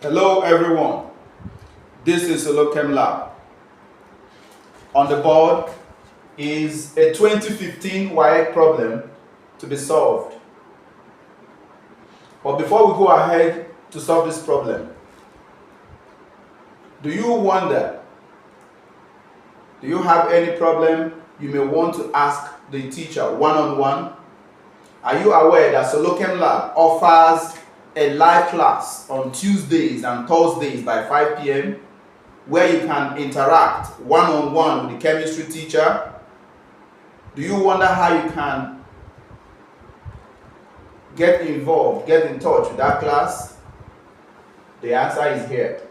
Hello everyone, this is Electron Lab. On the board is a 2015 WIEC problem to be solved. But before we go ahead to solve this problem, do you wonder, do you have any problem you may want to ask the teacher one-on-one? Are you aware that Electron Lab offers a live class on Tuesdays and Thursdays by 5 p.m. where you can interact one-on-one with the chemistry teacher? Do you wonder how you can get involved, get in touch with that class? The answer is here.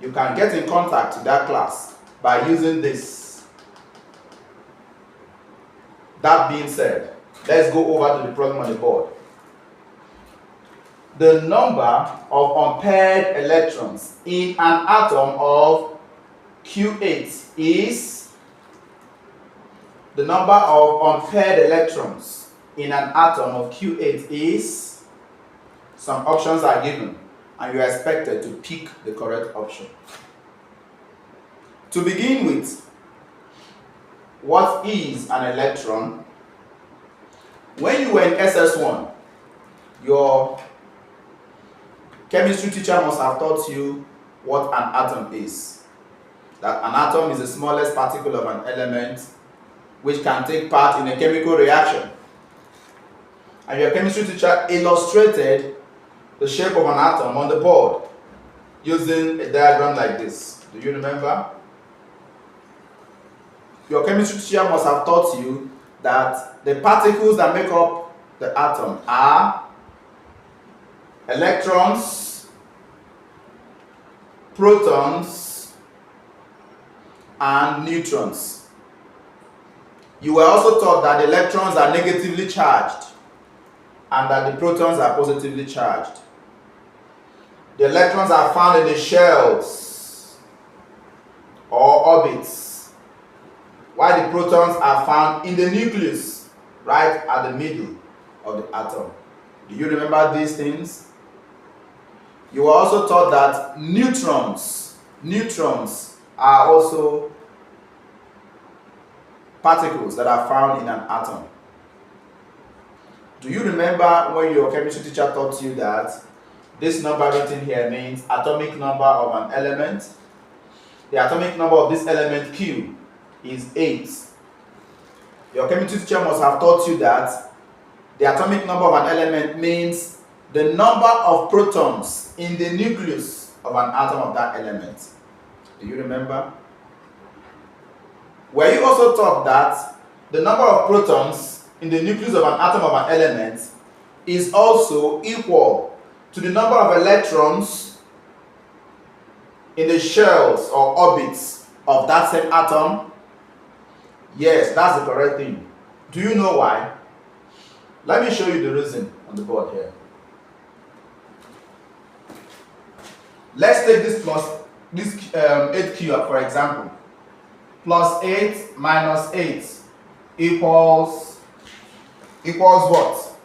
You can get in contact with that class by using this. That being said, let's go over to the problem on the board. The number of unpaired electrons in an atom of Q8 is, the number of unpaired electrons in an atom of Q8 is, some options are given and you are expected to pick the correct option. To begin with, what is an electron? When you were in SS1, your chemistry teacher must have taught you what an atom is. That an atom is the smallest particle of an element which can take part in a chemical reaction. And your chemistry teacher illustrated the shape of an atom on the board using a diagram like this. Do you remember? Your chemistry teacher must have taught you that the particles that make up the atom are electrons, protons, and neutrons. You were also taught that the electrons are negatively charged and that the protons are positively charged. The electrons are found in the shells or orbits, while the protons are found in the nucleus, right at the middle of the atom. Do you remember these things? You were also taught that neutrons are also particles that are found in an atom. Do you remember when your chemistry teacher taught you that this number written here means atomic number of an element? The atomic number of this element Q is 8. Your chemistry teacher must have taught you that the atomic number of an element means the number of protons in the nucleus of an atom of that element. Do you remember? Were you also taught that the number of protons in the nucleus of an atom of an element is also equal to the number of electrons in the shells or orbits of that same atom? Yes, that's the correct thing. Do you know why? Let me show you the reason on the board here. Let's take this 8Q for example. Plus 8 minus 8 equals what?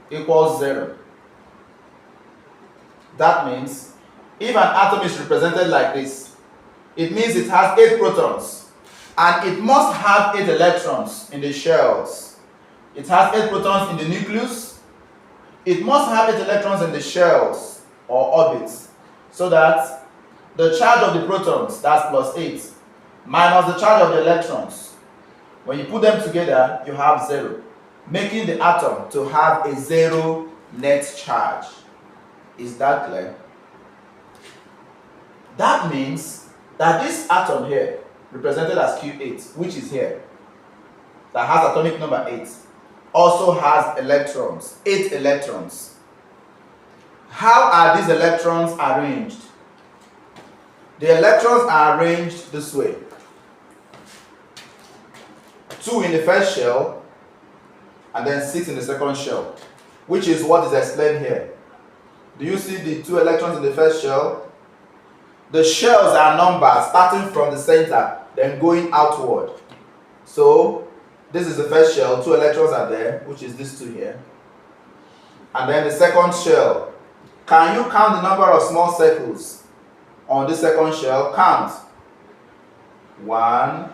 Equals 0. That means if an atom is represented like this, it means it has 8 protons and it must have 8 electrons in the shells. It has 8 protons in the nucleus. It must have 8 electrons in the shells or orbits, so that the charge of the protons, that's plus 8, minus the charge of the electrons, when you put them together, you have 0, making the atom to have a 0 net charge. Is that clear? That means that this atom here, represented as Q8, which is here, that has atomic number 8, also has electrons, 8 electrons. How are these electrons arranged? The electrons are arranged this way. 2 in the first shell and then 6 in the second shell, which is what is explained here. Do you see the 2 electrons in the first shell? The shells are numbered starting from the center, then going outward. So this is the first shell, 2 electrons are there, which is these 2 here. And then the second shell Can you count the number of small circles on the second shell? Count. 1,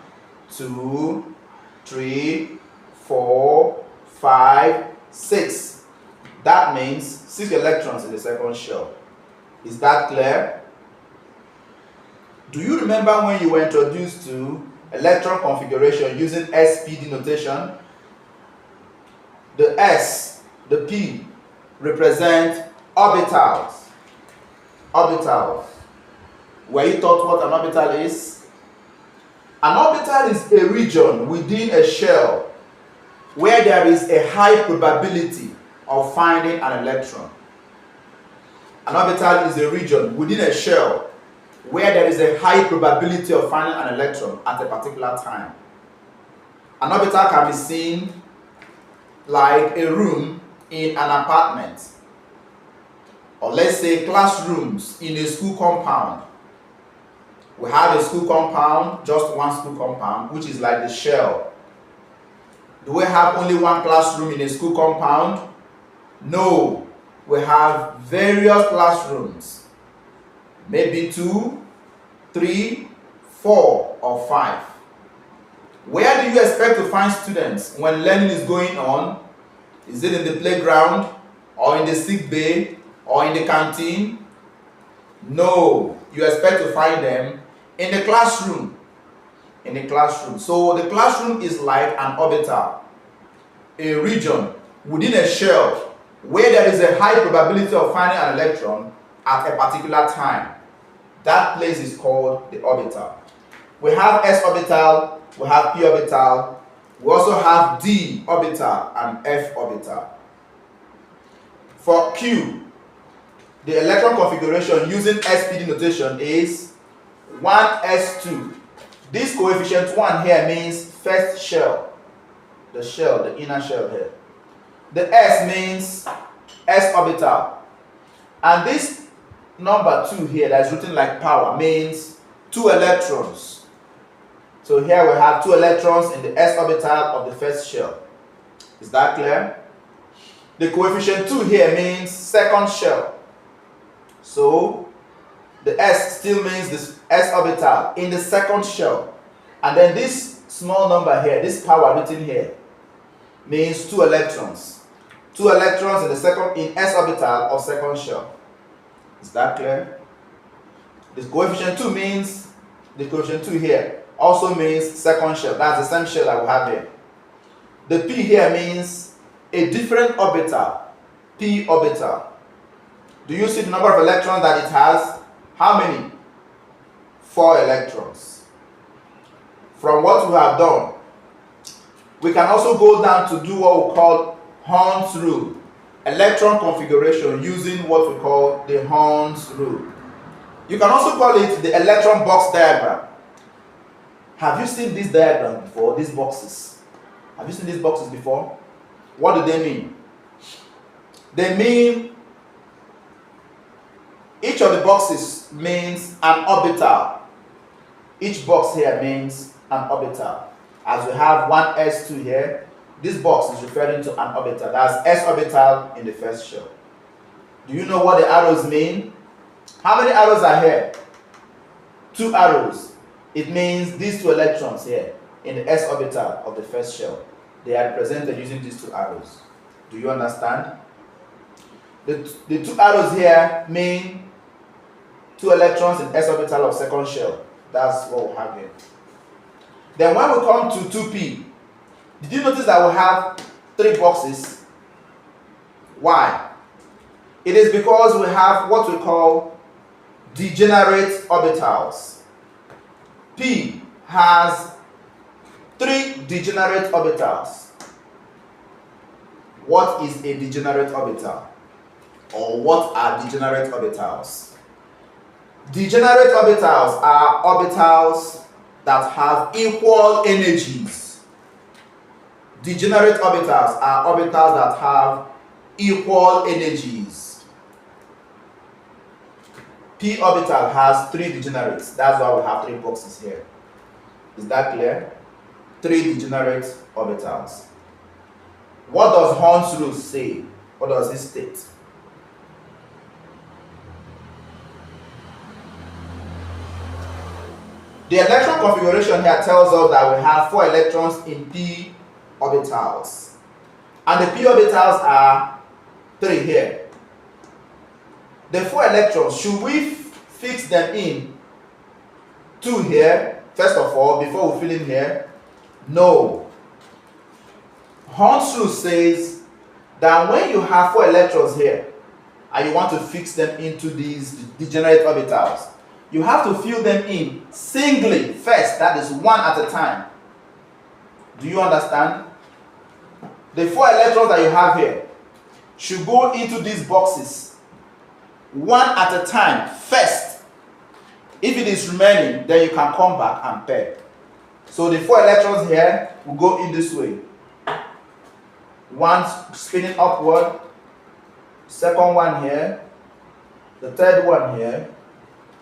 2, 3, 4, 5, 6. That means 6 electrons in the second shell. Is that clear? Do you remember when you were introduced to electron configuration using SPD notation? The S, the P represent orbitals. Orbitals. Were you taught what an orbital is? An orbital is a region within a shell where there is a high probability of finding an electron. An orbital is a region within a shell where there is a high probability of finding an electron at a particular time. An orbital can be seen like a room in an apartment, or let's say classrooms in a school compound. We have a school compound, just one school compound, which is like the shell. Do we have only one classroom in a school compound? No, we have various classrooms, maybe 2, 3, 4, or 5. Where do you expect to find students when learning is going on? Is it in the playground, or in the sick bay, or in the canteen? No, you expect to find them in the classroom. In the classroom. So the classroom is like an orbital, a region within a shell where there is a high probability of finding an electron at a particular time. That place is called the orbital. We have s orbital, we have p orbital, we also have d orbital and f orbital. For Q, the electron configuration using SPD notation is 1s2. This coefficient 1 here means first shell, the inner shell here. The s means s orbital, and this number 2 here that is written like power means 2 electrons. So here we have 2 electrons in the s orbital of the first shell. Is that clear? The coefficient 2 here means second shell. So the s still means this s orbital in the second shell. And then this small number here, this power written here, means 2 electrons. 2 electrons in the s orbital of second shell. Is that clear? The coefficient 2 means, the coefficient 2 here also means second shell. That's the same shell that we have here. The p here means a different orbital, p orbital. Do you see the number of electrons that it has? How many? 4 electrons. From what we have done, we can also go down to do what we call Hund's rule. Electron configuration using what we call the Hund's rule. You can also call it the electron box diagram. Have you seen this diagram before, these boxes? Have you seen these boxes before? What do they mean? They mean each of the boxes means an orbital. Each box here means an orbital. As we have 1s2 here, this box is referring to an orbital. That's s orbital in the first shell. Do you know what the arrows mean? How many arrows are here? 2 arrows. It means these 2 electrons here in the s orbital of the first shell. They are represented using these 2 arrows. Do you understand? The 2 arrows here mean 2 electrons in s orbital of second shell. That's what we have here. Then when we come to 2p, did you notice that we have 3 boxes? Why? It is because we have what we call degenerate orbitals. P has 3 degenerate orbitals. What is a degenerate orbital? Or what are degenerate orbitals? Degenerate orbitals are orbitals that have equal energies. Degenerate orbitals are orbitals that have equal energies. P orbital has 3 degenerates. That's why we have 3 boxes here. Is that clear? 3 degenerate orbitals. What does Hund's rule say? What does it state? The electron configuration here tells us that we have 4 electrons in p orbitals. And the p orbitals are 3 here. The 4 electrons, should we fix them in 2 here, first of all, before we fill in here? No. Hund's rule says that when you have 4 electrons here, and you want to fix them into these degenerate orbitals, you have to fill them in singly first, that is 1 at a time. Do you understand? The 4 electrons that you have here should go into these boxes 1 at a time first. If it is remaining, then you can come back and pair. So the 4 electrons here will go in this way. One spinning upward, second one here, the third one here.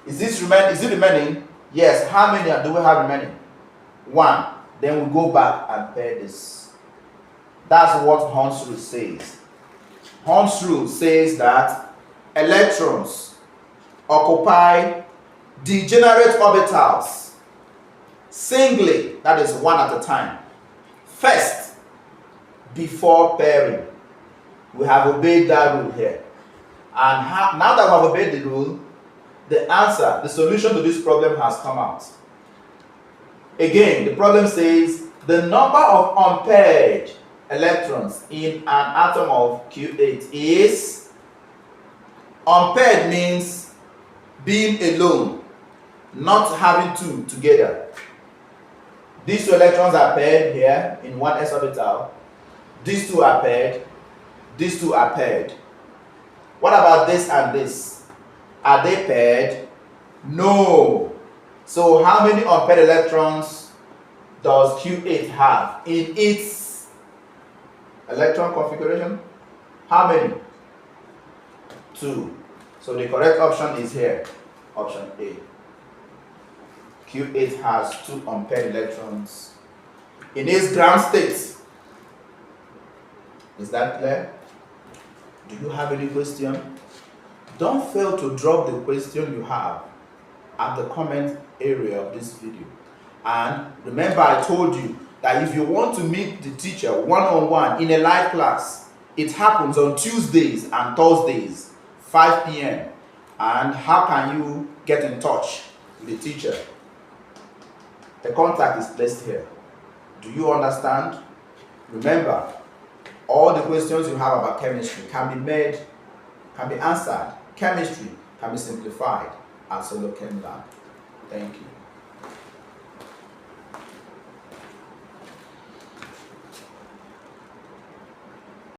Is it remaining? Yes. How many do we have remaining? 1. Then we go back and pair this. That's what Hund's rule says. Hund's rule says that electrons occupy degenerate orbitals singly, that is 1 at a time, first, before pairing. We have obeyed that rule here. And now that we have obeyed the rule, the answer, the solution to this problem has come out. Again, the problem says the number of unpaired electrons in an atom of Q8 is, unpaired means being alone, not having 2 together. These 2 electrons are paired here in 1 s orbital. These 2 are paired. These 2 are paired. What about this and this? Are they paired? No. So how many unpaired electrons does Q8 have in its electron configuration? How many? 2. So the correct option is here, option A. Q8 has 2 unpaired electrons in its ground state. Is that clear? Do you have any question? Don't fail to drop the question you have at the comment area of this video. And remember, I told you that if you want to meet the teacher one-on-one in a live class, it happens on Tuesdays and Thursdays, 5 p.m. And how can you get in touch with the teacher? The contact is placed here. Do you understand? Remember, all the questions you have about chemistry can be answered. Chemistry can be simplified at Solo Chem Lab. Thank you.